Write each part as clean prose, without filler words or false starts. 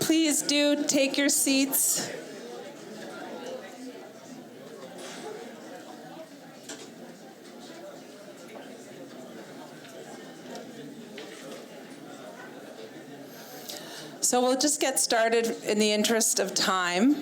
please do take your seats. So we'll just get started in the interest of time.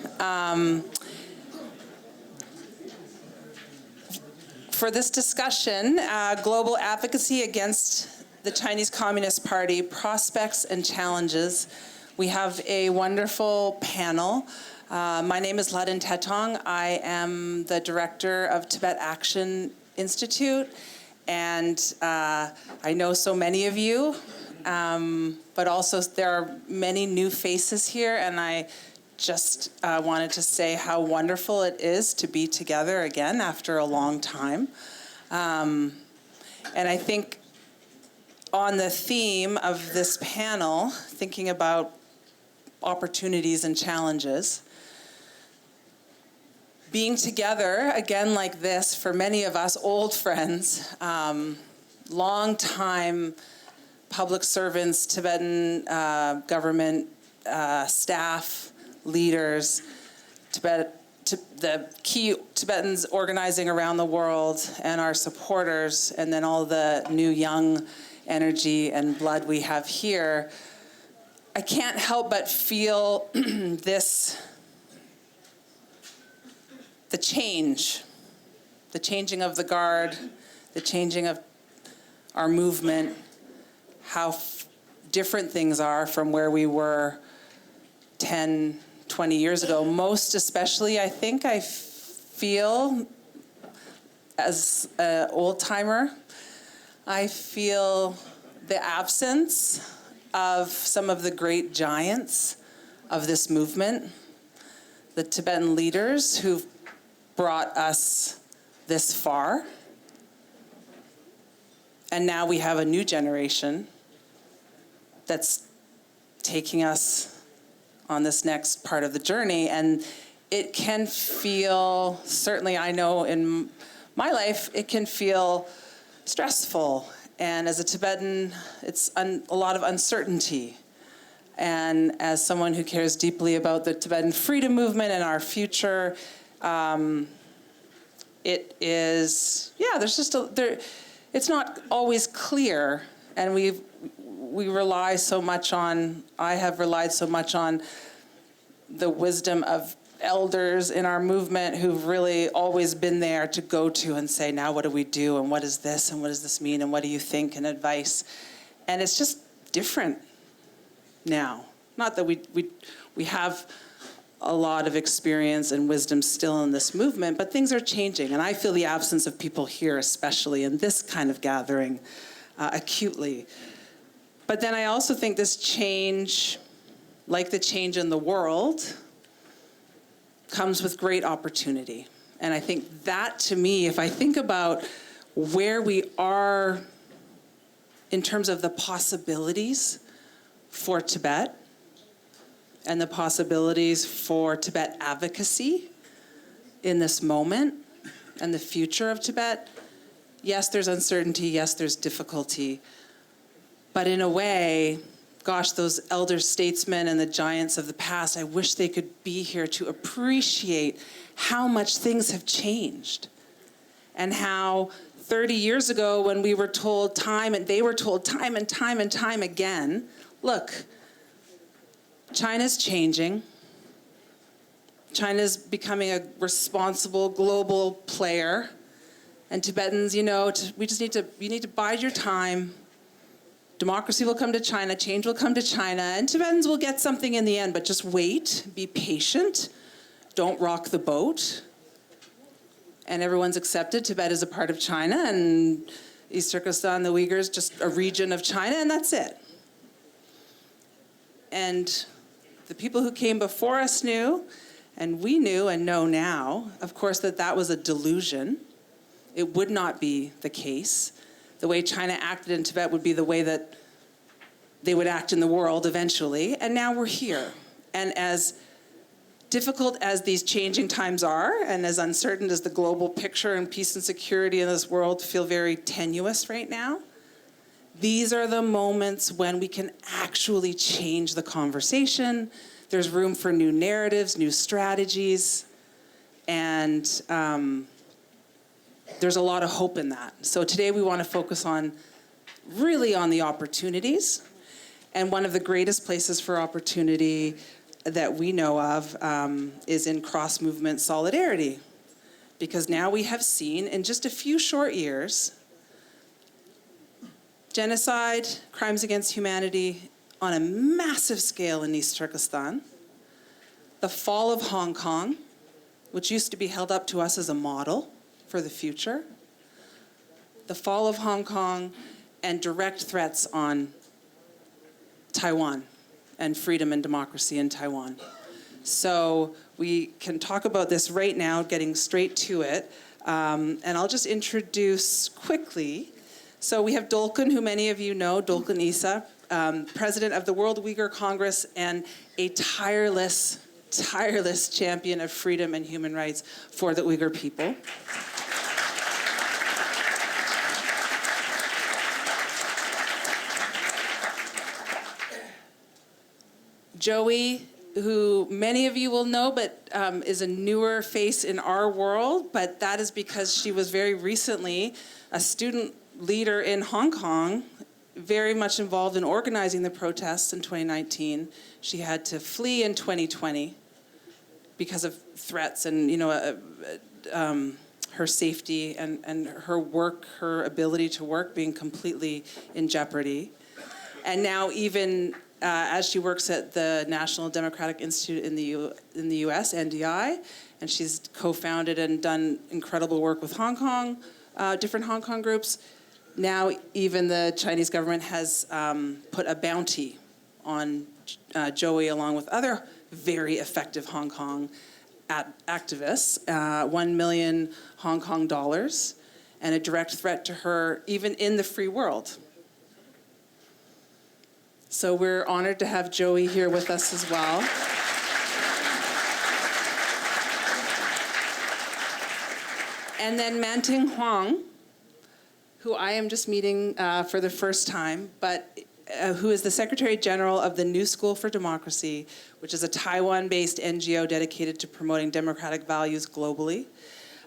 For this discussion, Global Advocacy Against the Chinese Communist Party, Prospects and Challenges, we have a wonderful panel. My name is Lhadon Tethong. I am the director of Tibet Action Institute, and I know so many of you, but also there are many new faces here, and I just wanted to say how wonderful it is to be together again after a long time. And I think on the theme of this panel, thinking about opportunities and challenges, being together again like this for many of us old friends, long-time public servants, Tibetan government staff, leaders, the key Tibetans organizing around the world, and our supporters, and then all the new young energy and blood we have here, I can't help but feel the changing of the guard, the changing of our movement, how different things are from where we were 10, 20 years ago. Most especially, I think I feel, as an old-timer, I feel the absence of some of the great giants of this movement, the Tibetan leaders who've brought us this far. And now we have a new generation that's taking us on this next part of the journey. And it can feel, certainly I know in my life, it can feel stressful. And as a Tibetan, it's a lot of uncertainty. And as someone who cares deeply about the Tibetan freedom movement and our future, it is, yeah, there's just it's not always clear. And we rely so much on, I have relied so much on the wisdom of elders in our movement who've really always been there to go to and say, now what do we do, and what is this, and what does this mean, and what do you think, and advice. And it's just different now. Not that we have a lot of experience and wisdom still in this movement, but things are changing, and I feel the absence of people here, especially in this kind of gathering, acutely. But then I also think this change, like the change in the world, comes with great opportunity. And I think that, to me, if I think about where we are in terms of the possibilities for Tibet and the possibilities for Tibet advocacy in this moment and the future of Tibet, yes, there's uncertainty, yes, there's difficulty, but in a way, gosh, those elder statesmen and the giants of the past, I wish they could be here to appreciate how much things have changed. And how 30 years ago, when we were told time, and they were told time and time and time again, look, China's changing. China's becoming a responsible global player. And Tibetans, you need to bide your time. Democracy will come to China, change will come to China, and Tibetans will get something in the end, but just wait, be patient, don't rock the boat. And everyone's accepted. Tibet is a part of China, and East Turkestan, the Uyghurs, just a region of China, and that's it. And the people who came before us knew, and we knew and know now, of course, that was a delusion. It would not be the case. The way China acted in Tibet would be the way that they would act in the world eventually. And now we're here. And as difficult as these changing times are, and as uncertain as the global picture and peace and security in this world feel very tenuous right now, These are the moments when we can actually change the conversation. There's room for new narratives, new strategies, and there's a lot of hope in that. So today we want to focus really on the opportunities. And one of the greatest places for opportunity that we know of is in cross-movement solidarity. Because now we have seen in just a few short years, genocide, crimes against humanity on a massive scale in East Turkestan, the fall of Hong Kong, which used to be held up to us as a model for the future, the fall of Hong Kong, and direct threats on Taiwan and freedom and democracy in Taiwan. So we can talk about this right now, getting straight to it. And I'll just introduce quickly. So we have Dolkun, who many of you know, Dolkun Isa, president of the World Uyghur Congress and a tireless champion of freedom and human rights for the Uyghur people. Joey, who many of you will know, but is a newer face in our world, but that is because she was very recently a student leader in Hong Kong, very much involved in organizing the protests in 2019. She had to flee in 2020 because of threats and, her safety and her work, her ability to work being completely in jeopardy. And now even as she works at the National Democratic Institute in the U.S., NDI, and she's co-founded and done incredible work with Hong Kong, different Hong Kong groups. Now even the Chinese government has put a bounty on Joey along with other very effective Hong Kong activists, 1 million Hong Kong dollars, and a direct threat to her even in the free world. So we're honored to have Joey here with us as well. And then Manting Huang, who I am just meeting for the first time, but who is the Secretary General of the New School for Democracy, which is a Taiwan-based NGO dedicated to promoting democratic values globally.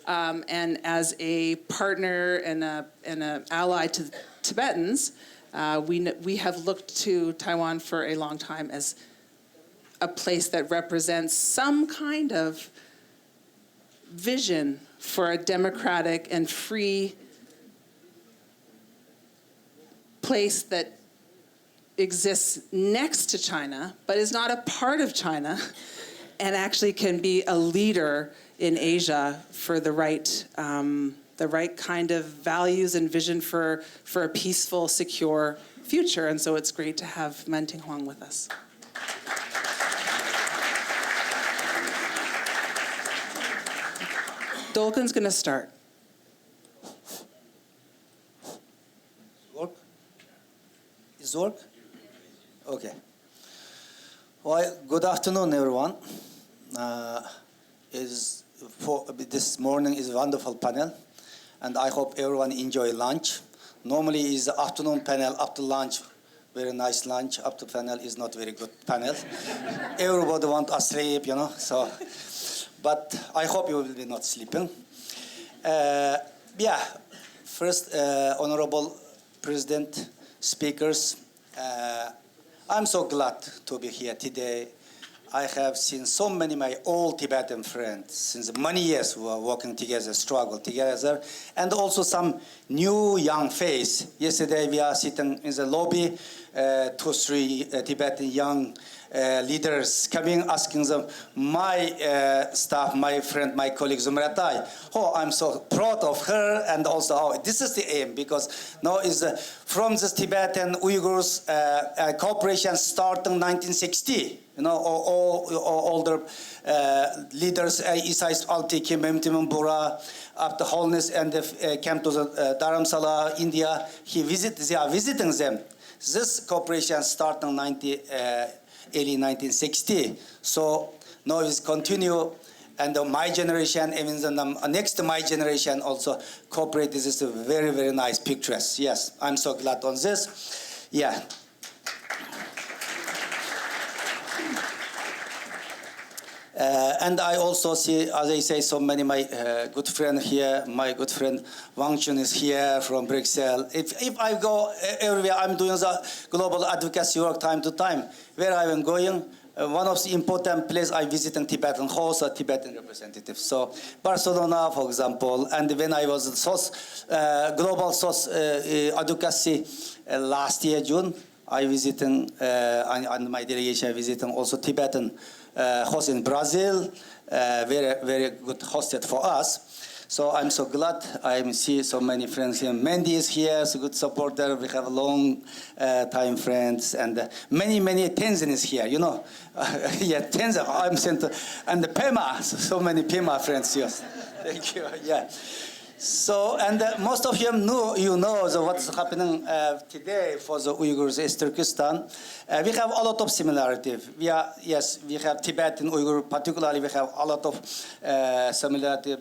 And as a partner and an ally to Tibetans, we have looked to Taiwan for a long time as a place that represents some kind of vision for a democratic and free place that exists next to China, but is not a part of China, and actually can be a leader in Asia for the right kind of values and vision for a peaceful, secure future. And so it's great to have Manting Huang with us. Dolkun's going to start. Work? Is work? Okay. Well, good afternoon, everyone. This morning is a wonderful panel, and I hope everyone enjoy lunch. Normally is the afternoon panel, after lunch, very nice lunch. After panel is not very good panel. Everybody want to sleep, so. But I hope you will be not sleeping. First, Honorable President, speakers, I'm so glad to be here today. I have seen so many my old Tibetan friends since many years who are working together, struggle together, and also some new young face. Yesterday we are sitting in the lobby, 2-3 Tibetan young leaders coming, asking them, my staff, my friend, my colleague Zumratai, I'm so proud of her, and also this is the aim, because now is from this Tibetan Uyghurs cooperation starting 1960. All the leaders, Isais Altiki, Memtimum Bura, up the Holness, and came to the Dharamsala, India. They are visiting them. This cooperation started in early 1960. So now it's continue, and my generation, even the next to my generation also cooperate. This is a very, very nice pictures. Yes, I'm so glad on this. Yeah. And I also see, as I say, so many my good friend here. My good friend Huang is here from Brussels. If I go everywhere, I'm doing the global advocacy work time to time. Where I am going, one of the important places I visit in Tibetan host a Tibetan representative. So Barcelona, for example, and when I was global source advocacy last year June, I visiting and my delegation visiting also Tibetan host in Brazil, very, very good hosted for us. So I'm so glad I see so many friends here. Mandy is here, so good supporter. We have long time friends, and many, many Tenzin is here, you know. Yeah, Tenzin, I'm sent to, and the Pema, so many Pema friends, yes. Thank you, yeah. So, and most of you know so what's happening today for the Uyghurs in Turkestan. We have a lot of similarity. We have Tibetan Uyghur, particularly we have a lot of similarity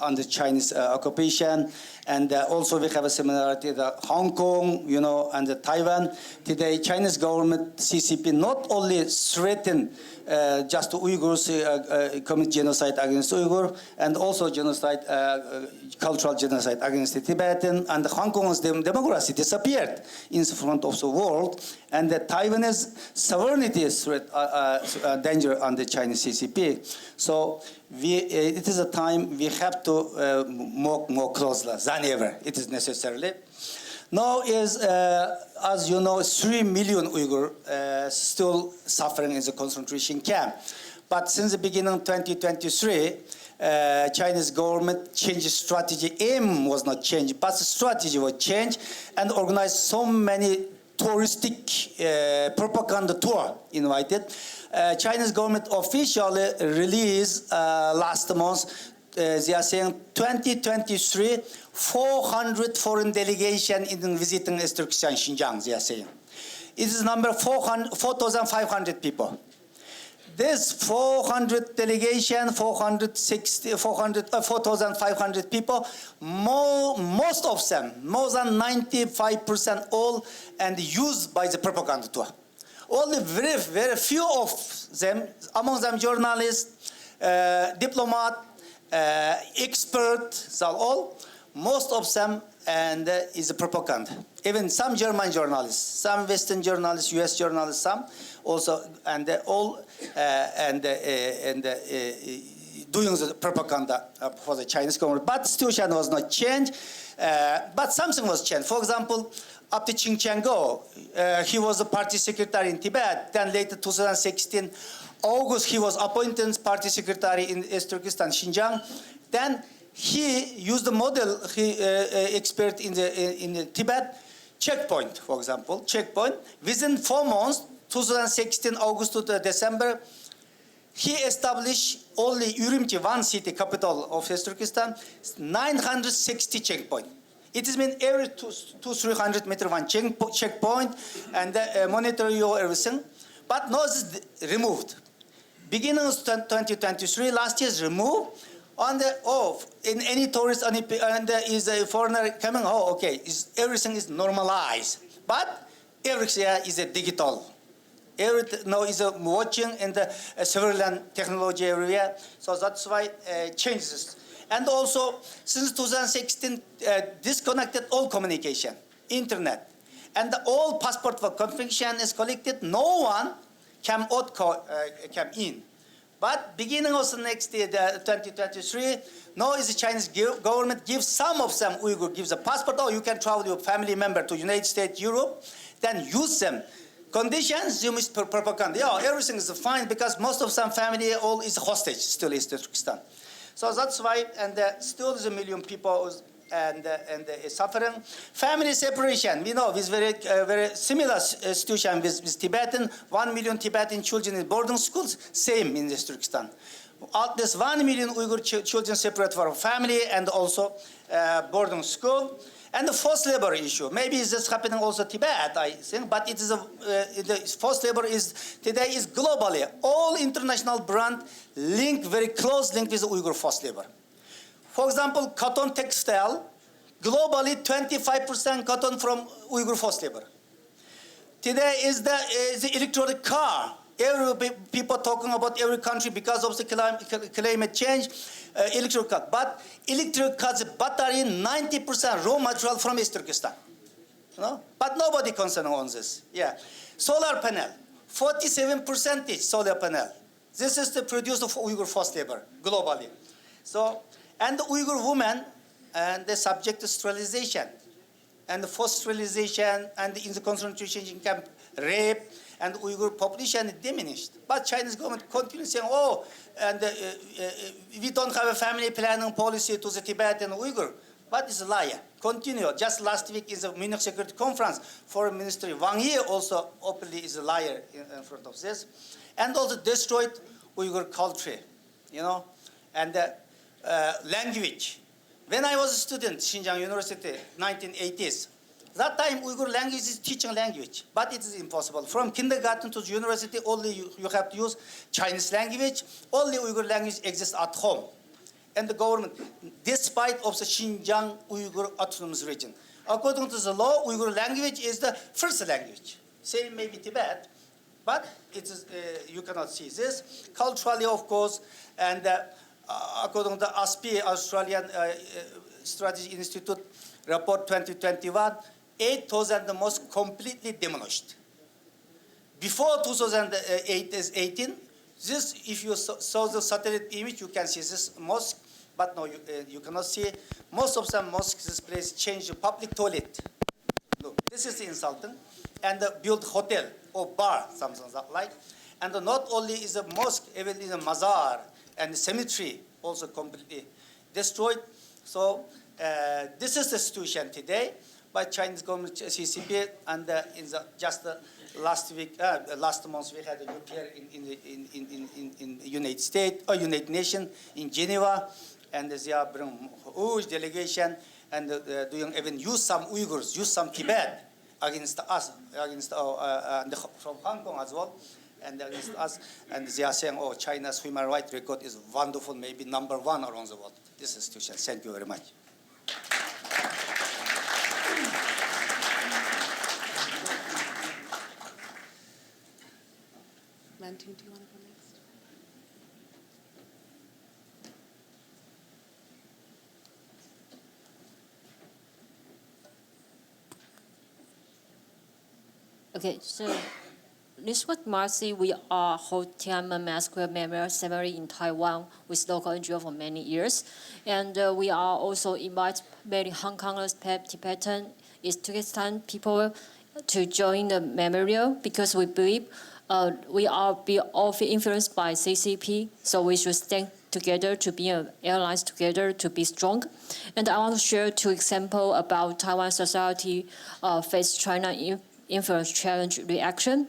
on the Chinese occupation. And also we have a similarity to Hong Kong, you know, and the Taiwan. Today, Chinese government, CCP, not only threaten just Uyghurs commit genocide against Uyghur, and also genocide, cultural genocide against the Tibetan, and Hong Kong's democracy disappeared in front of the world, and the Taiwanese sovereignty is threat, danger on the Chinese CCP. So it is a time we have to more closely than ever. It is necessarily. Now is, as you know, 3 million Uyghur still suffering in the concentration camp. But since the beginning of 2023, Chinese government changed strategy. Aim was not changed, but the strategy was changed and organized so many touristic propaganda tour invited. Chinese government officially released last month. They are saying 2023, 400 foreign delegation in visiting Turkestan, Xinjiang, they are saying. It is number 4,500 people. This 400 delegation, 4,500 people, most of them, more than 95% all, and used by the propaganda tour. Only very, very few of them, among them journalists, diplomat, experts, all, most of them, and is a propaganda. Even some German journalists, some Western journalists, US journalists, some also, and all, doing the propaganda for the Chinese government. But the situation was not changed, but something was changed. For example, after Qin Changgo, he was the party secretary in Tibet. Then later, 2016, August, he was appointed party secretary in East Turkestan, Xinjiang. Then he used the model he expert in the Tibet checkpoint, for example, checkpoint. Within 4 months, 2016 August to December, he established only Ürümqi, one city, capital of East Turkestan, 960 checkpoint. It has been every 200-300 meter one checkpoint, and monitor your everything. But now it's removed. Beginning of 2023, last year is removed. On the in any tourist and is a foreigner coming, okay, everything is normalized. But everything is a digital. Everything now is watching in the surveillance technology everywhere. So that's why changes. And also, since 2016, disconnected all communication, internet, and all passport for confirmation is collected. No one can come in. But beginning of the next year, 2023, now is the Chinese government gives some of them Uyghur gives a passport. You can travel your family member to United States, Europe, then use them. Conditions, you must propaganda. Yeah, everything is fine because most of some family all is hostage still in Turkestan. So that's why, and still is 1 million people and suffering. Family separation, we know is very similar situation with Tibetan. 1 million Tibetan children in boarding schools, same in this Turkestan. This 1 million Uyghur children separate from family and also boarding school. And the forced labor issue, maybe it's just happening also Tibet, I think, but it is the forced labor is today is globally all international brand link very close link with Uyghur forced labor. For example, cotton textile, globally 25% cotton from Uyghur forced labor. Today is the electronic car. Every people talking about every country because of the climate change, electric car. But electric cars battery 90% raw material from East Turkestan. You know? But nobody concerned on this. Yeah. Solar panel, 47% solar panel. This is the produce of Uyghur forced labor globally. So, and the Uyghur women, and they're subject to sterilization. And the forced sterilization and in the concentration camp, rape, and the Uyghur population is diminished. But Chinese government continues saying, oh, and we don't have a family planning policy to the Tibetan Uyghur. But it's a lie. Continue. Just last week in the Munich Security Conference, Foreign Minister Wang also openly is a liar in front of this. And also destroyed Uyghur culture, you know, and language. When I was a student, Xinjiang University, 1980s, that time Uyghur language is teaching language, but it is impossible. From kindergarten to university, only you have to use Chinese language. Only Uyghur language exists at home. And the government, despite of the Xinjiang Uyghur Autonomous Region, according to the law, Uyghur language is the first language. Same maybe Tibet, but it is, you cannot see this. Culturally, of course, and according to the ASPI, Australian Strategy Institute report 2021, 8,000 the mosque completely demolished. Before 2018, this, if you saw the satellite image, you can see this mosque, but no, you cannot see. Most of some mosques, this place changed the public toilet. Look, this is insulting. And built hotel or bar, something like. And not only is a mosque, even in a mazar and cemetery also completely destroyed. So this is the situation today by Chinese government, CCP, and in the just last week, last month we had a nuclear in United States or United Nations in Geneva, and they are bringing huge delegation and doing even use some Uyghurs, use some Tibet against us, against from Hong Kong as well, and against us, and they are saying, oh, China's human rights record is wonderful, maybe #1 around the world. This is the situation. Thank you very much. Manting, do you want to go next? Okay, so this week, Marcy, we are holding a massacre memorial ceremony in Taiwan with local NGO for many years. And we are also invite many Hong Kongers, Tibetan, East Turkestan people to join the memorial because we believe we are all influenced by CCP, so we should stand together to be an alliance together to be strong. And I want to share 2 examples about Taiwan society face China influence challenge reaction.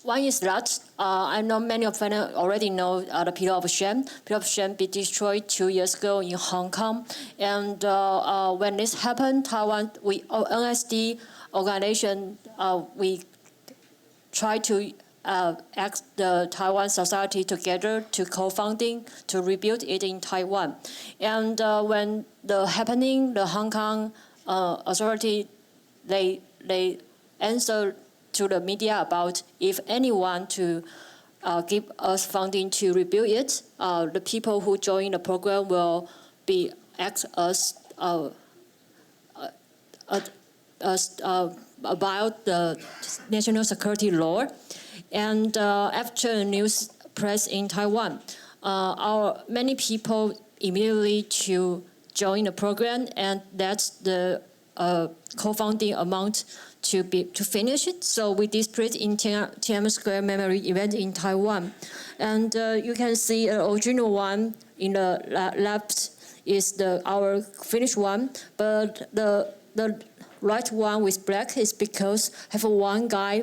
One is that I know many of you already know the Pillar of Shame. Pillar of Shame be destroyed 2 years ago in Hong Kong, and when this happened, Taiwan, NSD organization, we try to ask the Taiwan society together to co-founding to rebuild it in Taiwan, and when the Hong Kong authority they answer to the media about if anyone to give us funding to rebuild it, the people who join the program will be asked us about the national security law. And after the news press in Taiwan, many people immediately to join the program, and that's the co-founding amount to finish it. So we displayed in Tiananmen Square Memory event in Taiwan. And you can see the original one in the left is our finished one, but the right one with black is because have one guy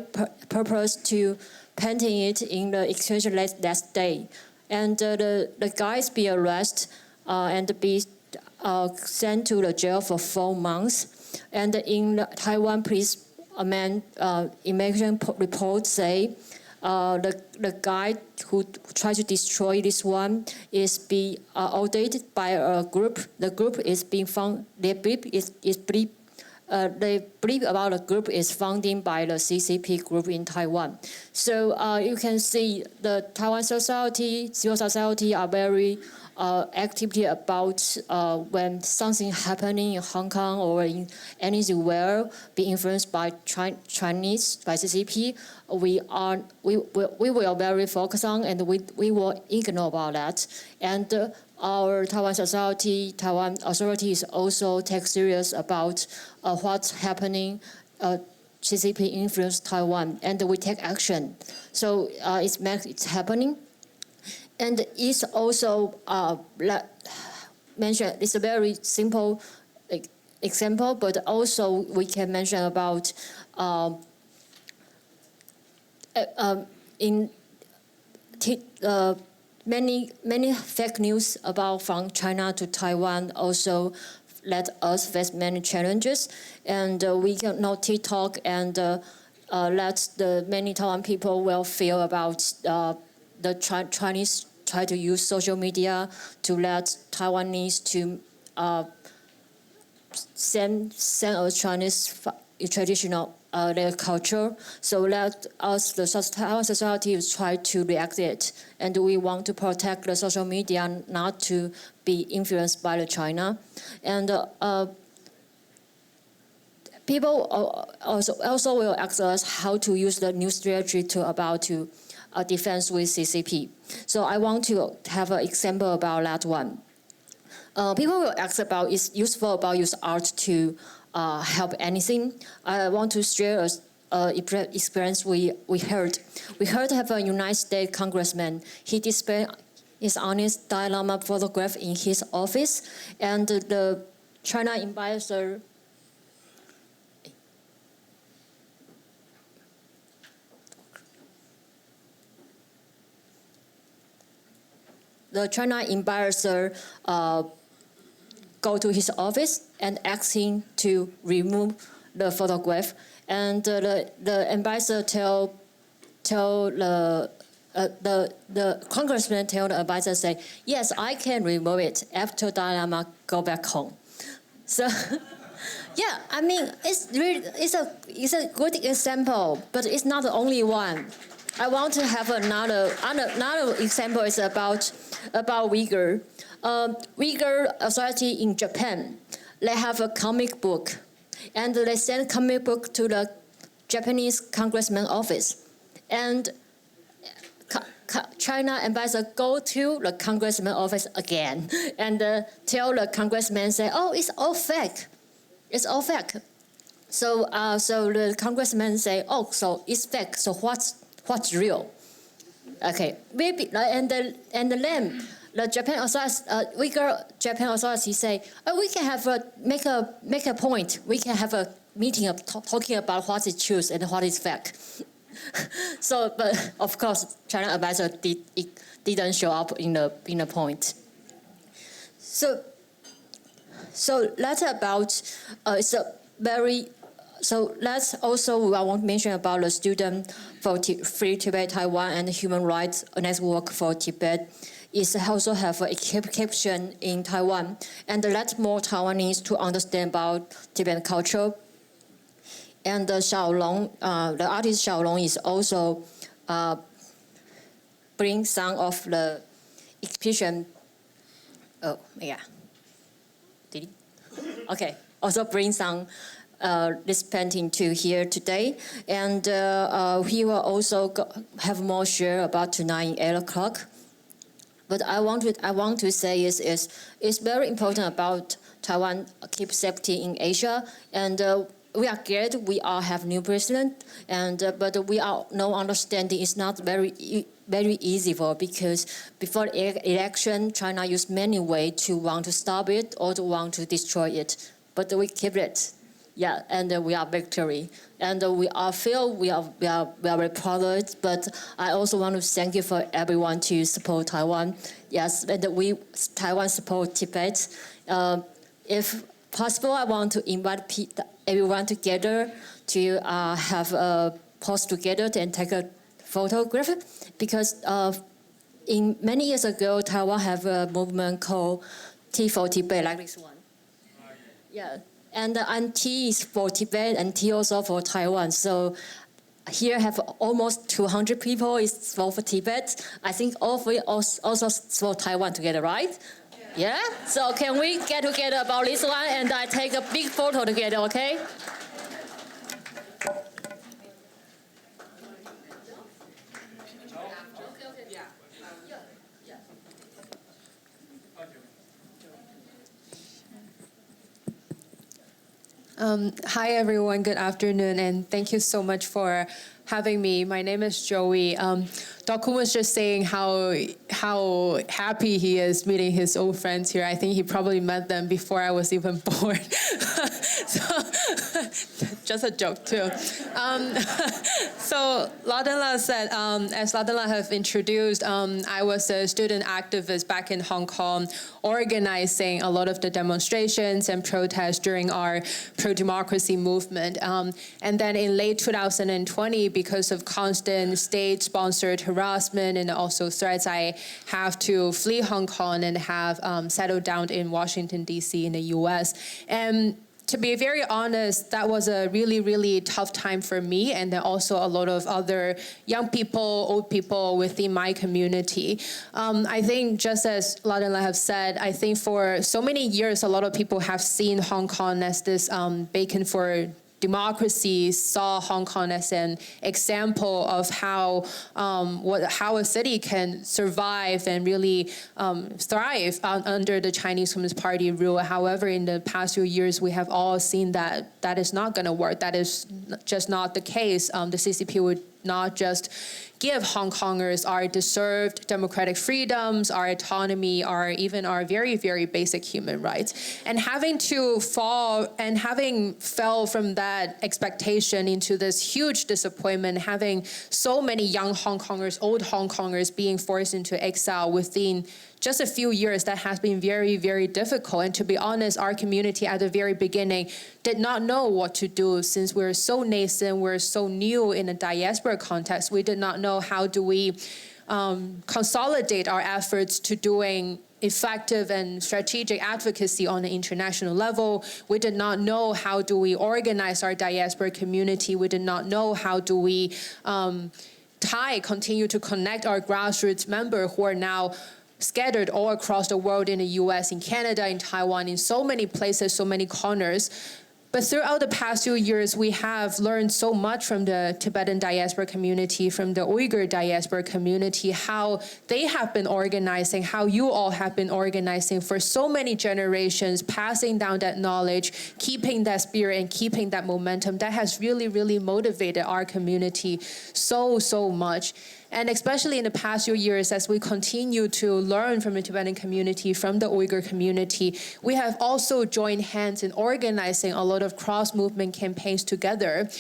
purpose to painting it in the extension last day. And the guys be arrested and be sent to the jail for 4 months. And in the Taiwan police immigration report say the guy who tried to destroy this one is being audited by a group. The group is being found. They believe about the group is funded by the CCP group in Taiwan. So you can see the Taiwan society, civil society are very actively about when something happening in Hong Kong or in anywhere be influenced by Chinese, by CCP. We will very focus on, and we will ignore about that. And our Taiwan society, Taiwan authorities also take serious about what's happening. CCP influence Taiwan, and we take action. So it's happening. And it's also mentioned, it's a very simple example, but also we can mention about many fake news about from China to Taiwan also let us face many challenges. And we can know TikTok and let the many Taiwan people will feel about the Chinese try to use social media to let Taiwanese to send a Chinese traditional their culture. So let us, the Taiwan society, try to react it, and we want to protect the social media not to be influenced by the China. And people also will ask us how to use the new strategy to defense with CCP. So I want to have an example about that one. People will ask about it's useful about use art to help anything. I want to share an experience we heard. We heard have a United States congressman. He displayed his honest Dalai Lama photograph in his office, and the China ambassador. The China ambassador go to his office and ask him to remove the photograph. And the ambassador tell the congressman tell the ambassador say, yes, I can remove it after Dalai Lama go back home. So yeah, I mean it's a good example, but it's not the only one. I want to have another example is about Uyghur. Uyghur authority in Japan, they have a comic book, and they send comic book to the Japanese congressman office, and China ambassador go to the congressman office again and tell the congressman say, oh, it's all fake, it's all fake. So the congressman say, oh, so it's fake. So what's real? Okay, maybe and then the Japan authorities, Uyghur Japan authorities say, oh, we can have make a point. We can have a meeting of talking about what is truth and what is fake. So, but of course, China ambassador didn't show up in the point. So that's about it's a very. So that's also I want to mention about the student for Free Tibet Taiwan and Human Rights Network for Tibet. Is also have a caption in Taiwan and let more Taiwanese to understand about Tibetan culture. And the Xiaolong, the artist Xiaolong is also bring some of the exhibition. Oh yeah, did he? Okay, also bring some this painting to here today, and he will also have more share about tonight at 8 o'clock. But I want to say is it's very important about Taiwan keep safety in Asia, and we are glad we all have new president, and but we are no understanding it's not very easy for, because before election China used many ways to want to stop it or to want to destroy it, but we keep it. Yeah, and we are victory. And we are very proud of it, but I also want to thank you for everyone to support Taiwan. Yes, and Taiwan support Tibet. If possible, I want to invite everyone together to have a pose together and take a photograph, because in many years ago, Taiwan have a movement called T for Tibet, like this one. Yeah. And T is for Tibet and T also for Taiwan. So here have almost 200 people is for Tibet. I think all of it also for Taiwan together, right? Yeah? So can we get together about this one and I take a big photo together, okay? Hi, everyone. Good afternoon, and thank you so much for having me. My name is Joey. Dolkun was just saying how happy he is meeting his old friends here. I think he probably met them before I was even born. So, just a joke too. So Lhadon said, as Lhadon have introduced, I was a student activist back in Hong Kong, organizing a lot of the demonstrations and protests during our pro-democracy movement. And then in late 2020, because of constant state-sponsored harassment and also threats, I have to flee Hong Kong and have settled down in Washington, D.C. in the U.S. And to be very honest, that was a really, really tough time for me, and then also a lot of other young people, old people within my community. I think just as Lhadon have said, I think for so many years, a lot of people have seen Hong Kong as this beacon for democracy, saw Hong Kong as an example of how a city can survive and really thrive under the Chinese Communist Party rule. However, in the past few years, we have all seen that that is not going to work. That is just not the case. The CCP would not just give Hong Kongers our deserved democratic freedoms, our autonomy, or even our very, very basic human rights. And having fell from that expectation into this huge disappointment, having so many young Hong Kongers, old Hong Kongers being forced into exile within just a few years, that has been very, very difficult. And to be honest, our community at the very beginning did not know what to do, since we're so nascent, we're so new in a diaspora context. We did not know how do we consolidate our efforts to doing effective and strategic advocacy on the international level. We did not know how do we organize our diaspora community. We did not know how do we continue to connect our grassroots members who are now scattered all across the world, in the US, in Canada, in Taiwan, in so many places, so many corners. But throughout the past few years, we have learned so much from the Tibetan diaspora community, from the Uyghur diaspora community, how they have been organizing, how you all have been organizing for so many generations, passing down that knowledge, keeping that spirit and keeping that momentum. That has really, really motivated our community so, so much. And especially in the past few years, as we continue to learn from the Tibetan community, from the Uyghur community, we have also joined hands in organizing a lot of cross-movement campaigns together.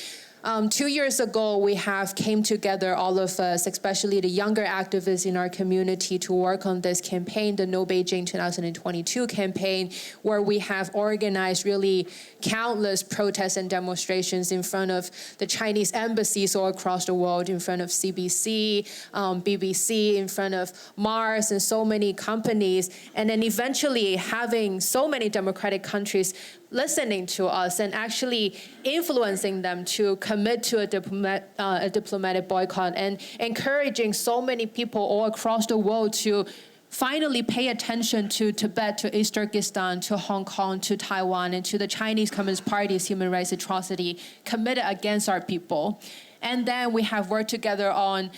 2 years ago, we have came together, all of us, especially the younger activists in our community, to work on this campaign, the No Beijing 2022 campaign, where we have organized really countless protests and demonstrations in front of the Chinese embassies all across the world, in front of CBC, BBC, in front of Mars, and so many companies, and then eventually having so many democratic countries listening to us and actually influencing them to commit to a diplomatic boycott, and encouraging so many people all across the world to finally pay attention to Tibet, to East Turkestan, to Hong Kong, to Taiwan, and to the Chinese Communist Party's human rights atrocity committed against our people. And then we have worked together on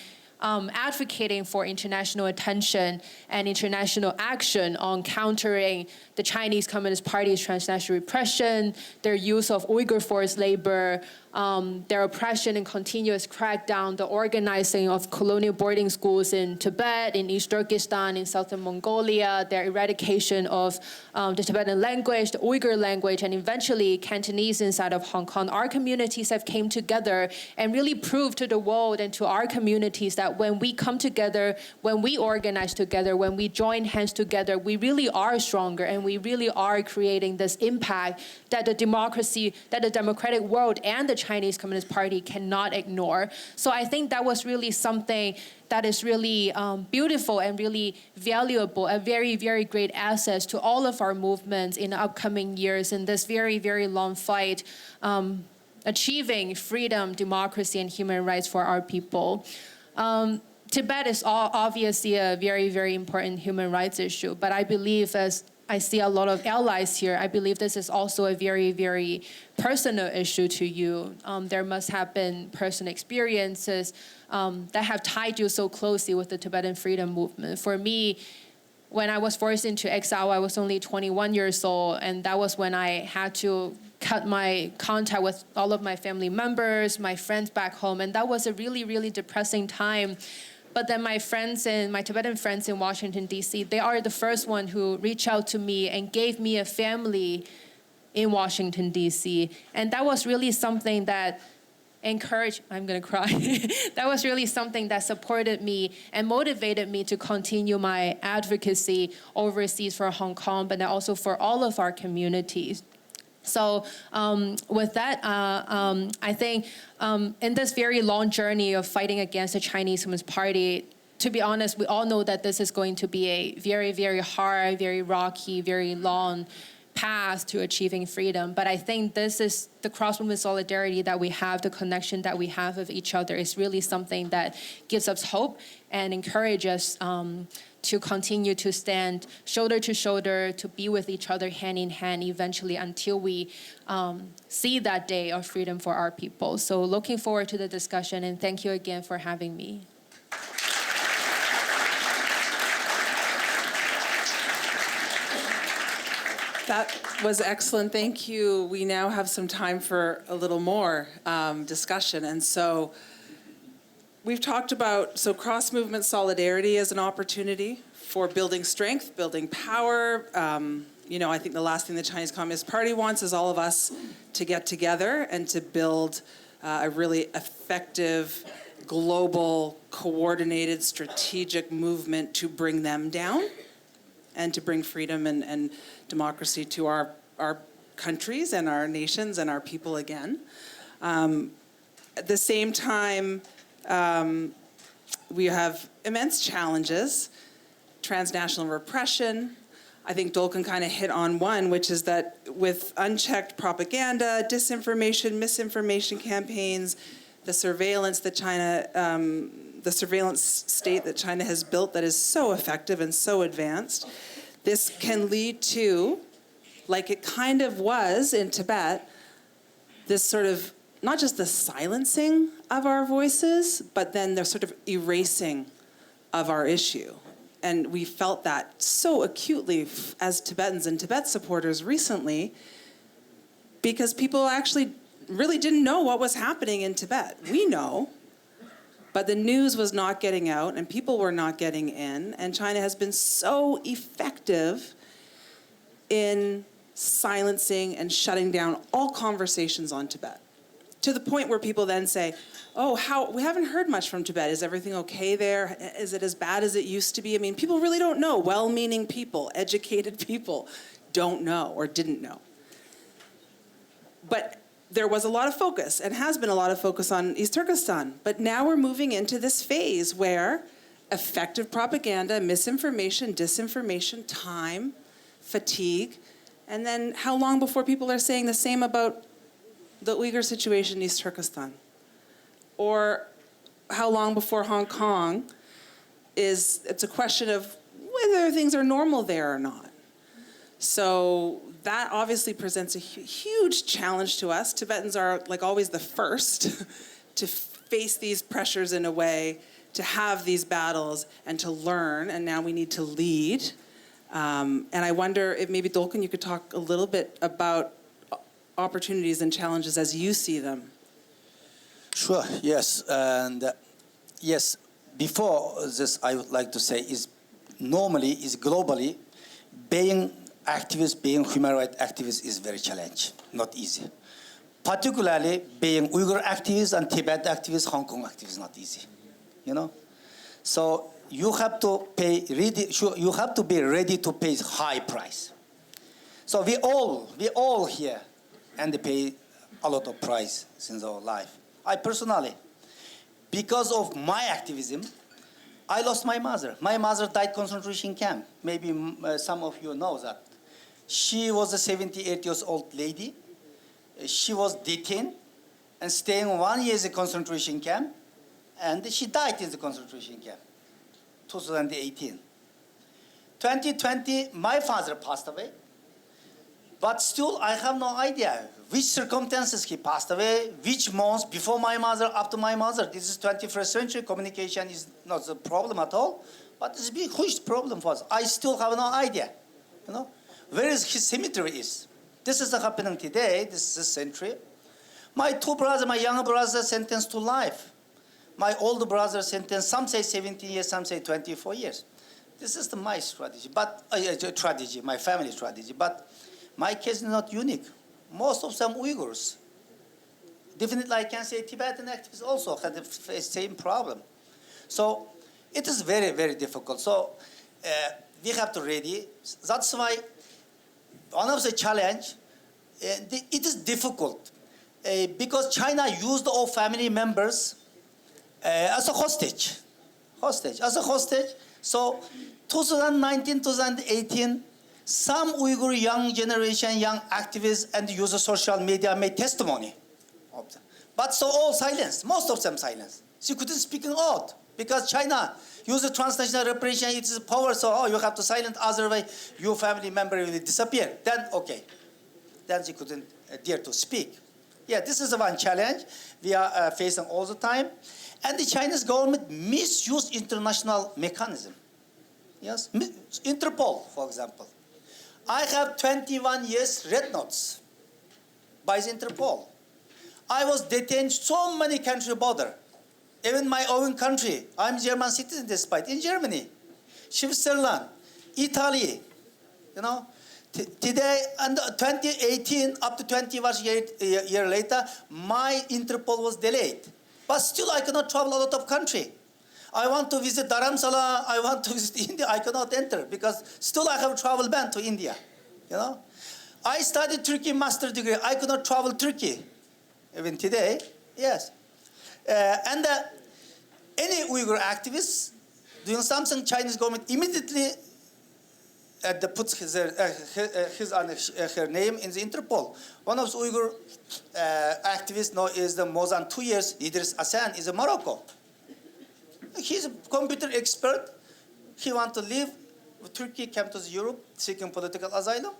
advocating for international attention and international action on countering the Chinese Communist Party's transnational repression, their use of Uyghur forced labor, their oppression and continuous crackdown, the organizing of colonial boarding schools in Tibet, in East Turkestan, in southern Mongolia, their eradication of the Tibetan language, the Uyghur language, and eventually Cantonese inside of Hong Kong. Our communities have came together and really proved to the world and to our communities that when we come together, when we organize together, when we join hands together, we really are stronger and we really are creating this impact that the democracy, that the democratic world and the Chinese Communist Party cannot ignore. So I think that was really something that is really beautiful and really valuable, a very, very great asset to all of our movements in the upcoming years in this very, very long fight, achieving freedom, democracy, and human rights for our people. Tibet is obviously a very, very important human rights issue, but I believe, as I see a lot of allies here, I believe this is also a very, very personal issue to you. There must have been personal experiences that have tied you so closely with the Tibetan freedom movement. For me, when I was forced into exile, I was only 21 years old, and that was when I had to cut my contact with all of my family members, my friends back home, and that was a really, really depressing time. But then my Tibetan friends in Washington, D.C., they are the first one who reached out to me and gave me a family in Washington, D.C. And that was really something that encouraged, I'm going to cry. That was really something that supported me and motivated me to continue my advocacy overseas for Hong Kong, but also for all of our communities. So with that, I think in this very long journey of fighting against the Chinese Communist Party, to be honest, we all know that this is going to be a very, very hard, very rocky, very long path to achieving freedom. But I think this is the cross-movement solidarity that we have, the connection that we have with each other is really something that gives us hope and encourages us to continue to stand shoulder to shoulder, to be with each other hand in hand eventually until we see that day of freedom for our people. So looking forward to the discussion, and thank you again for having me. That was excellent. Thank you. We now have some time for a little more discussion. And so we've talked about cross-movement solidarity as an opportunity for building strength, building power. I think the last thing the Chinese Communist Party wants is all of us to get together and to build a really effective, global, coordinated, strategic movement to bring them down and to bring freedom and democracy to our countries and our nations and our people again. At the same time, we have immense challenges, transnational repression. I think Dolkun kind of hit on one, which is that with unchecked propaganda, disinformation, misinformation campaigns, the surveillance that China, the surveillance state that China has built that is so effective and so advanced, this can lead to, like it kind of was in Tibet, this sort of not just the silencing of our voices, but then the sort of erasing of our issue. And we felt that so acutely as Tibetans and Tibet supporters recently, because people actually really didn't know what was happening in Tibet. We know, but the news was not getting out and people were not getting in. And China has been so effective in silencing and shutting down all conversations on Tibet, to the point where people then say, we haven't heard much from Tibet. Is everything okay there? Is it as bad as it used to be? I mean, people really don't know. Well-meaning people, educated people don't know or didn't know. But there was a lot of focus and has been a lot of focus on East Turkestan. But now we're moving into this phase where effective propaganda, misinformation, disinformation, time, fatigue, and then how long before people are saying the same about the Uyghur situation in East Turkestan? Or how long before Hong Kong it's a question of whether things are normal there or not. So that obviously presents a huge challenge to us. Tibetans are, like always, the first to face these pressures in a way, to have these battles and to learn, and now we need to lead. And I wonder if maybe, Dolkun, you could talk a little bit about opportunities and challenges as you see them Sure, yes. And yes, before this, I would like to say is normally, is globally, being activist, being human rights activist is very challenging, not easy. Particularly being Uyghur activist and Tibet activist, Hong Kong activist, not easy, you know? So you have to pay, you have to be ready to pay high price. So we all here, and they pay a lot of price since our life. I personally, because of my activism, I lost my mother. My mother died concentration camp. Maybe some of you know that. She was a 78-year-old lady. She was detained and staying 1 year in the concentration camp, and she died in the concentration camp, 2018. 2020, my father passed away, but still I have no idea which circumstances he passed away, which months, before my mother, after my mother. This is 21st century, communication is not a problem at all, but it's a big, huge problem for us. I still have no idea, you know, where his cemetery is. This is happening today, this century. My two brothers, my younger brother sentenced to life. My older brother sentenced, some say 17 years, some say 24 years. This is my strategy, but my family strategy. But my case is not unique. Most of them Uyghurs. Definitely, I can say Tibetan activists also had the same problem. So it is very, very difficult. So we have to ready. That's why one of the challenge, it is difficult because China used all family members as a hostage. So 2019, 2018, some Uyghur young generation, young activists and user social media made testimony of them. But so all silenced, most of them silenced. She couldn't speak out because China used the transnational repression, it is power, so you have to silence, otherwise your family member will disappear. Then, okay. Then she couldn't dare to speak. Yeah, this is one challenge we are facing all the time. And the Chinese government misused international mechanism. Yes, Interpol, for example. I have 21 years red notes by the Interpol. I was detained so many country border. Even my own country. I'm German citizen despite. In Germany, Switzerland, Italy, you know. Today, and 2018, up to 21 years later, my Interpol was delayed. But still, I cannot travel a lot of country. I want to visit Dharamsala, I want to visit India, I cannot enter because still I have travel ban to India, you know. I studied Turkey master degree, I could not travel Turkey, even today, yes. And any Uyghur activist doing something, Chinese government immediately puts her name in the Interpol. One of the Uyghur activists now is the more than 2 years, Idris Hassan is in Morocco. He's a computer expert. He wants to leave Turkey, came to Europe, seeking political asylum.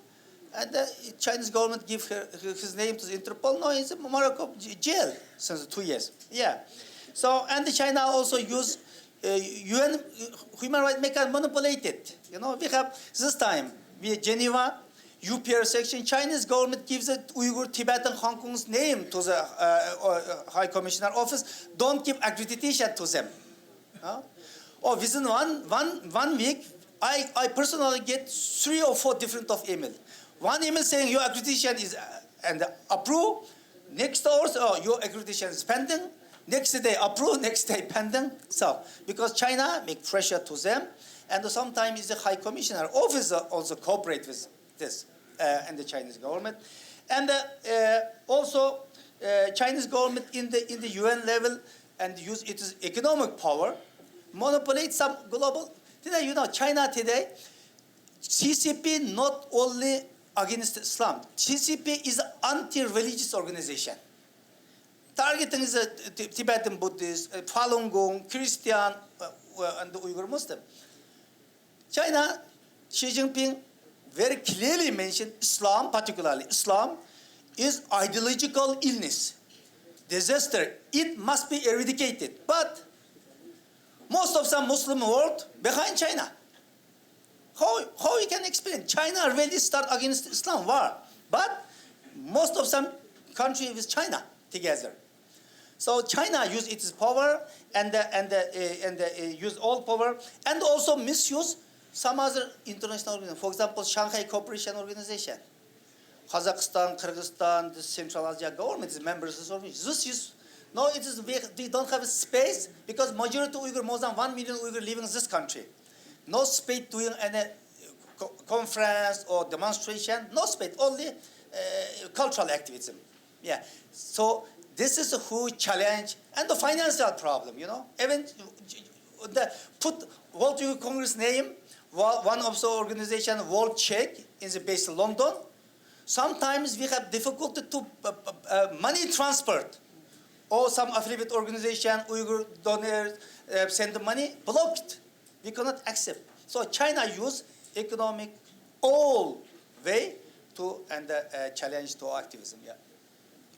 And the Chinese government give his name to the Interpol. No, he's in Morocco jail since 2 years. Yeah. So, and China also use UN human rights mechanism manipulated. You know, we have this time, we Geneva, UPR section, Chinese government gives the Uyghur, Tibetan, Hong Kong's name to the High Commissioner office. Don't give accreditation to them. Or within one week, I personally get 3 or 4 different of email. One email saying your accreditation is and approved. Next hour, your accreditation is pending. Next day approved, next day pending. So because China make pressure to them, and sometimes the High Commissioner office also cooperate with this and the Chinese government, and also Chinese government in the UN level and use its economic power, monopolize some global. Today, you know, China today, CCP not only against Islam. CCP is an anti-religious organization. Targeting is Tibetan Buddhist, Falun Gong, Christian, and the Uyghur Muslim. China, Xi Jinping very clearly mentioned Islam, particularly Islam, is ideological illness, disaster. It must be eradicated. But most of some Muslim world behind China. How you can explain? China really start against Islam war, but most of some country with China together. So China use its power and use all power and also misuse some other international organizations. For example, Shanghai Cooperation Organization, Kazakhstan, Kyrgyzstan, the Central Asia government is members of this organization. This is, no, it is we don't have space because majority Uyghur, more than 1 million Uyghur living in this country. No space doing any conference or demonstration. No space, only cultural activism. Yeah. So this is a huge challenge and the financial problem. You know, even put World Uyghur Congress name, one of the organization World Check is based in London. Sometimes we have difficulty to money transport. Or some affiliate organization, Uyghur donors send the money, blocked. We cannot accept. So China use economic all way to challenge to activism. Yeah.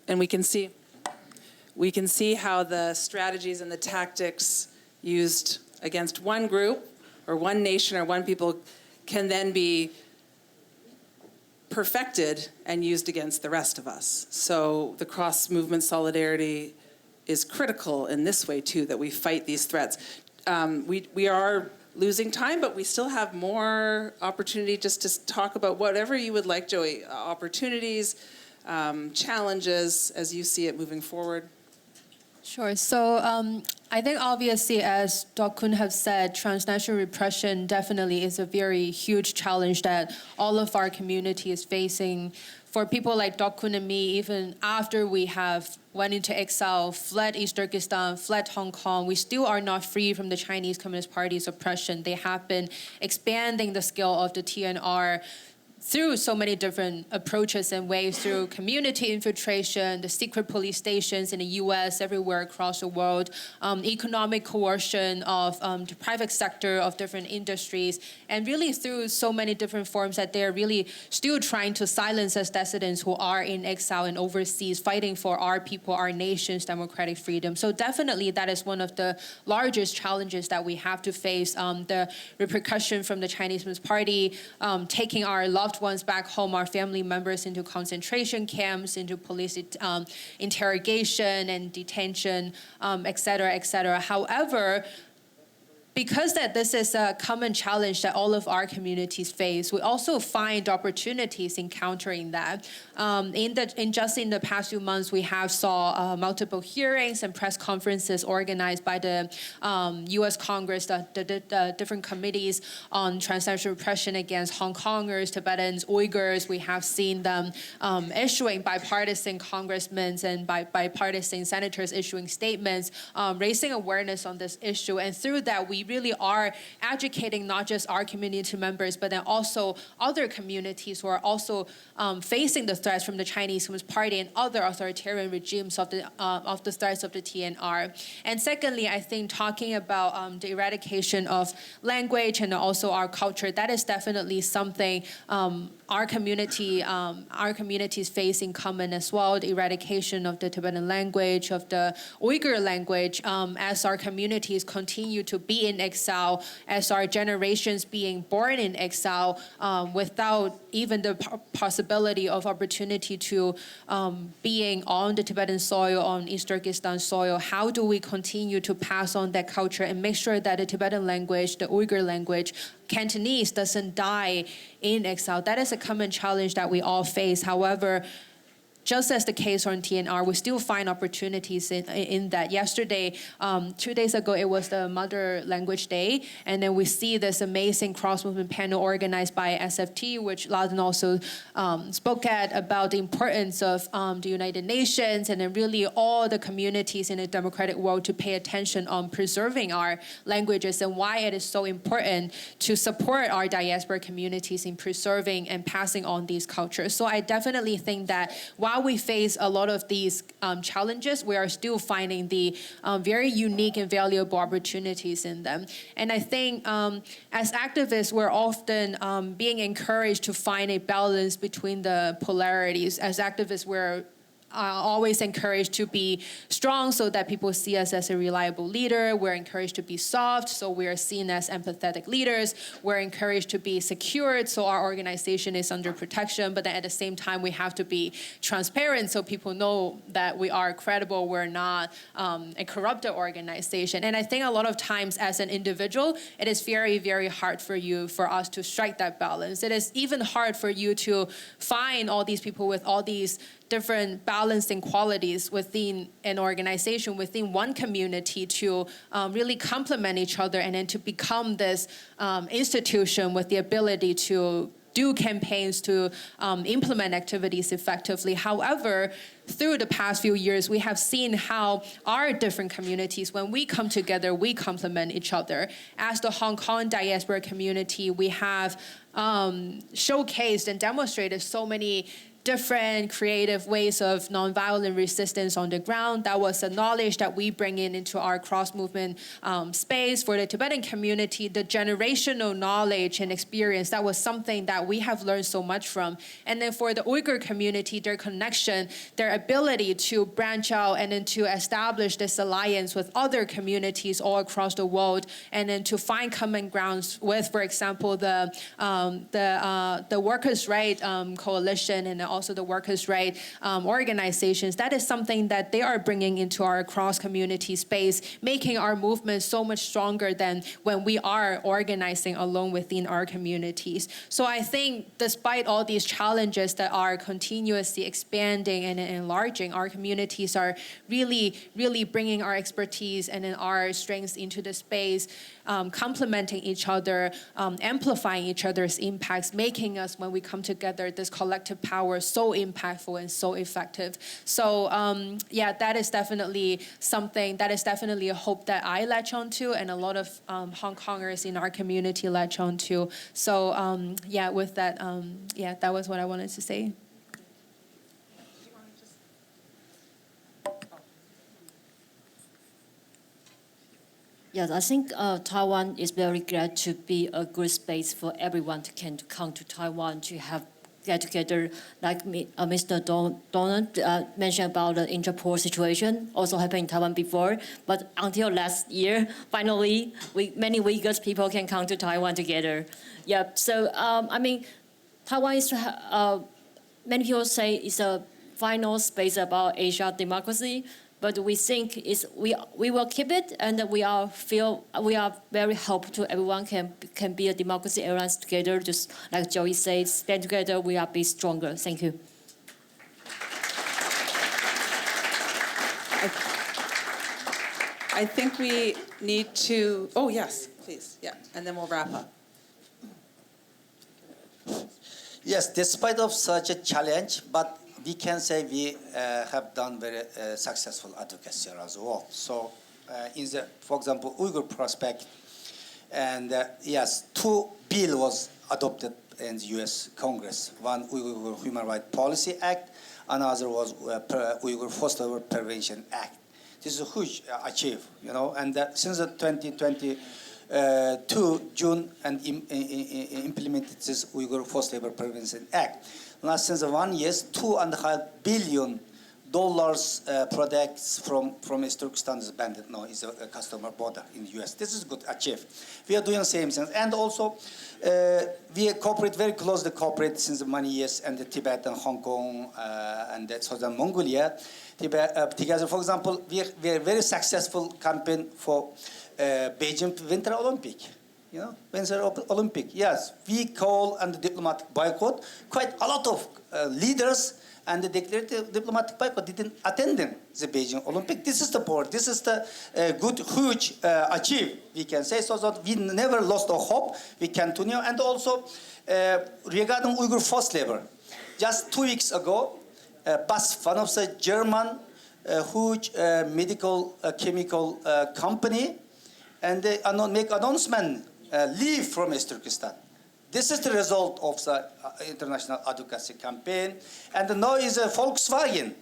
And we can see how the strategies and the tactics used against one group or one nation or one people can then be perfected and used against the rest of us. So the cross-movement solidarity is critical in this way too, that we fight these threats. We are losing time, but we still have more opportunity just to talk about whatever you would like, Joey, opportunities, challenges as you see it moving forward. Sure. So I think obviously, as Dolkun have said, transnational repression definitely is a very huge challenge that all of our community is facing. For people like Dolkun and me, even after we have went into exile, fled East Turkestan, fled Hong Kong, we still are not free from the Chinese Communist Party's oppression. They have been expanding the scale of the TNR through so many different approaches and ways, through community infiltration, the secret police stations in the US, everywhere across the world, economic coercion of the private sector of different industries, and really through so many different forms that they're really still trying to silence us dissidents who are in exile and overseas, fighting for our people, our nation's democratic freedom. So definitely that is one of the largest challenges that we have to face, the repercussion from the Chinese Communist Party, taking our loved ones back home, our family members into concentration camps, into police interrogation and detention, et cetera, et cetera. However, because that this is a common challenge that all of our communities face, we also find opportunities in countering that. Just in the past few months, we have saw multiple hearings and press conferences organized by the U.S. Congress, the different committees on transnational repression against Hong Kongers, Tibetans, Uyghurs. We have seen them issuing bipartisan congressmen and bipartisan senators issuing statements, raising awareness on this issue, and through that we really are educating not just our community members, but then also other communities who are also facing the threats from the Chinese Communist Party and other authoritarian regimes of the threats of the TNR. And secondly, I think talking about the eradication of language and also our culture, that is definitely something our communities face in common as well, the eradication of the Tibetan language, of the Uyghur language, as our communities continue to be in exile, as our generations being born in exile, without even the possibility of opportunity to being on the Tibetan soil, on East Turkestan soil. How do we continue to pass on that culture and make sure that the Tibetan language, the Uyghur language, Cantonese doesn't die in exile? That is a common challenge that we all face. However, just as the case on TNR, we still find opportunities in that. Yesterday, 2 days ago, it was the Mother Language Day, and then we see this amazing cross-movement panel organized by SFT, which Lhadon also spoke at, about the importance of the United Nations and then really all the communities in the democratic world to pay attention on preserving our languages and why it is so important to support our diaspora communities in preserving and passing on these cultures. So I definitely think that while we face a lot of these challenges, we are still finding the very unique and valuable opportunities in them. And I think as activists, we're often being encouraged to find a balance between the polarities. As activists, we're always encouraged to be strong so that people see us as a reliable leader. We're encouraged to be soft, so we are seen as empathetic leaders. We're encouraged to be secured, so our organization is under protection. But then at the same time, we have to be transparent so people know that we are credible. We're not a corrupted organization. And I think a lot of times as an individual, it is very, very hard for us to strike that balance. It is even hard for you to find all these people with all these different balancing qualities within an organization, within one community, to really complement each other and then to become this institution with the ability to do campaigns, to implement activities effectively. However, through the past few years, we have seen how our different communities, when we come together, we complement each other. As the Hong Kong diaspora community, we have showcased and demonstrated so many different creative ways of nonviolent resistance on the ground. That was the knowledge that we bring into our cross-movement space. For the Tibetan community, the generational knowledge and experience, that was something that we have learned so much from. And then for the Uyghur community, their connection, their ability to branch out and then to establish this alliance with other communities all across the world, and then to find common grounds with, for example, the Workers' Right Coalition and also the workers' right organizations. That is something that they are bringing into our cross-community space, making our movement so much stronger than when we are organizing alone within our communities. So I think despite all these challenges that are continuously expanding and enlarging, our communities are really, really bringing our expertise and then our strengths into the space, complementing each other, amplifying each other's impacts, making us, when we come together, this collective power so impactful and so effective. So yeah, that is definitely something, that is definitely a hope that I latch onto and a lot of Hong Kongers in our community latch onto. So yeah, with that, yeah, that was what I wanted to say. Yes, I think Taiwan is very glad to be a good space for everyone to can come to Taiwan to have get together, like Mr. Donald mentioned about the Interpol situation, also happened in Taiwan before. But until last year, finally, many Uyghurs people can come to Taiwan together. Yeah, so I mean, Taiwan is, many people say it's a final space about Asia democracy. But we think we will keep it, and we are very hopeful everyone can be a democracy everyone together. Just like Joey said, stand together, we are be stronger. Thank you. I think we need to. Oh yes, please, yeah, and then we'll wrap up. Yes, despite of such a challenge, but we can say we have done very successful advocacy as well. So, in the, for example, Uyghur prospect, and yes, 2 bills was adopted in the U.S. Congress. One Uyghur Human Rights Policy Act, another was Uyghur Forced Labor Prevention Act. This is a huge achievement, you know. And since the 2022 June, and implemented this Uyghur Forced Labor Prevention Act. Now, since 1 year, $2.5 billion products from Turkestan is banned now, is a customer border in the U.S. This is good achieve. We are doing the same things, and also we cooperate very closely. Cooperate since many years, and the Tibet and Hong Kong and Southern Mongolia, Tibet, together. For example, we are very successful campaign for Beijing Winter Olympic. You know, Winter Olympic. Yes, we call and diplomatic boycott. Quite a lot of leaders and the declared diplomatic boycott didn't attend the Beijing Olympic. This is the board. This is the good, huge achieve, we can say. So that we never lost our hope. We continue. And also, regarding Uyghur forced labor, just 2 weeks ago, BASF, one of the German huge medical chemical company, and they make announcement, leave from East Turkestan. This is the result of the international advocacy campaign. And now is Volkswagen.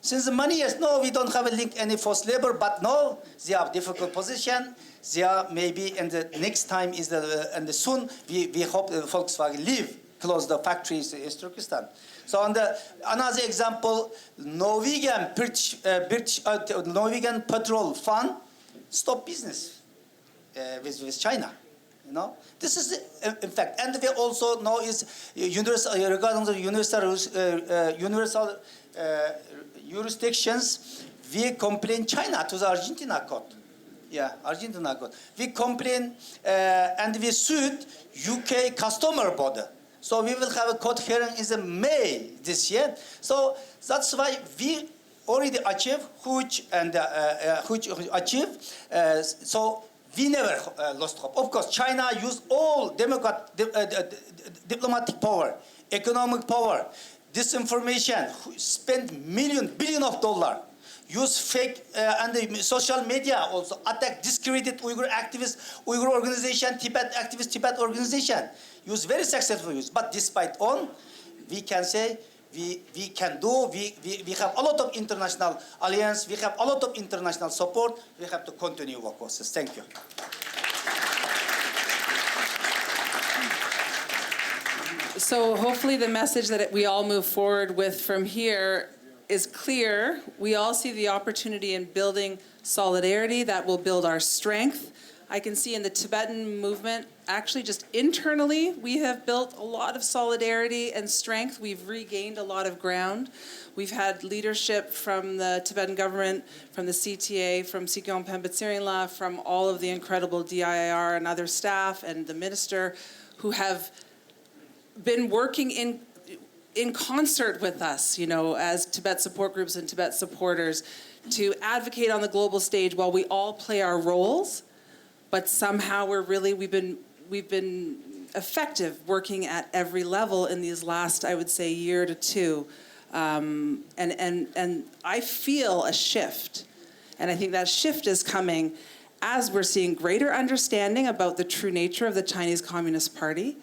Since many years, no, we don't have a link any forced labor, but no, they have difficult position. They are maybe, and the next time is and soon we hope Volkswagen leave, close the factories in East Turkestan. So on the another example, Norwegian Norwegian petrol fund stop business with China. You know, this is in fact, and we also know is universal regarding the universal jurisdictions. We complain China to the Argentina court. Yeah, Argentina court. We complain and we sued UK customer border. So we will have a court hearing in May this year. So that's why we already achieved huge and huge achieved. So we never lost hope. Of course, China used all diplomatic power, economic power, disinformation, spent billion of dollars, use fake and the social media also, attack, discredit Uyghur activists, Uyghur organization, Tibet activists, Tibet organization, use very successful use. But despite all, we can say we can do, we have a lot of international alliance, we have a lot of international support, we have to continue our process. Thank you. So hopefully the message that we all move forward with from here is clear. We all see the opportunity in building solidarity that will build our strength. I can see in the Tibetan movement, actually just internally, we have built a lot of solidarity and strength. We've regained a lot of ground. We've had leadership from the Tibetan government, from the CTA, from Sikyong Pembetsirinla, from all of the incredible DIR and other staff and the minister who have been working in concert with us, you know, as Tibet support groups and Tibet supporters to advocate on the global stage while we all play our roles. But somehow we've been effective working at every level in these last, I would say, year to two. And I feel a shift. And I think that shift is coming as we're seeing greater understanding about the true nature of the Chinese Communist Party.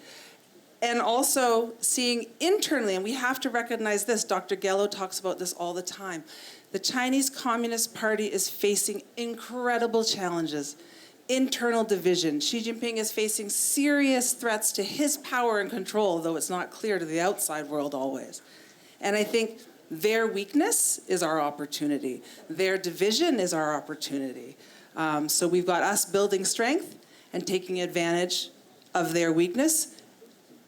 And also seeing internally, and we have to recognize this, Dr. Gello talks about this all the time, the Chinese Communist Party is facing incredible challenges. Internal division. Xi Jinping is facing serious threats to his power and control, though it's not clear to the outside world always. And I think their weakness is our opportunity. Their division is our opportunity. So we've got us building strength and taking advantage of their weakness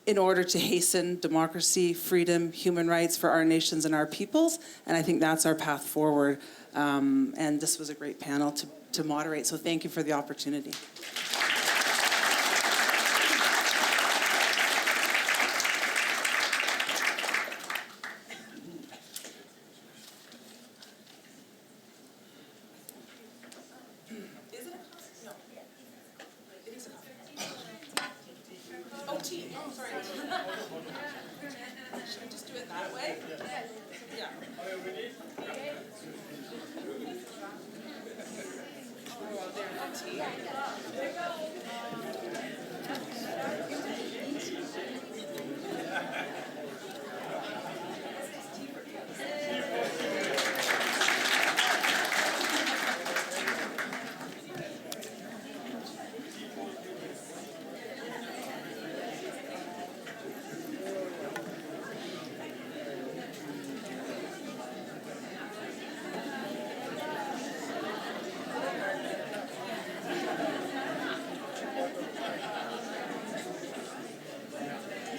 in order to hasten democracy, freedom, human rights for our nations and our peoples. And I think that's our path forward. And this was a great panel to moderate, so thank you for the opportunity.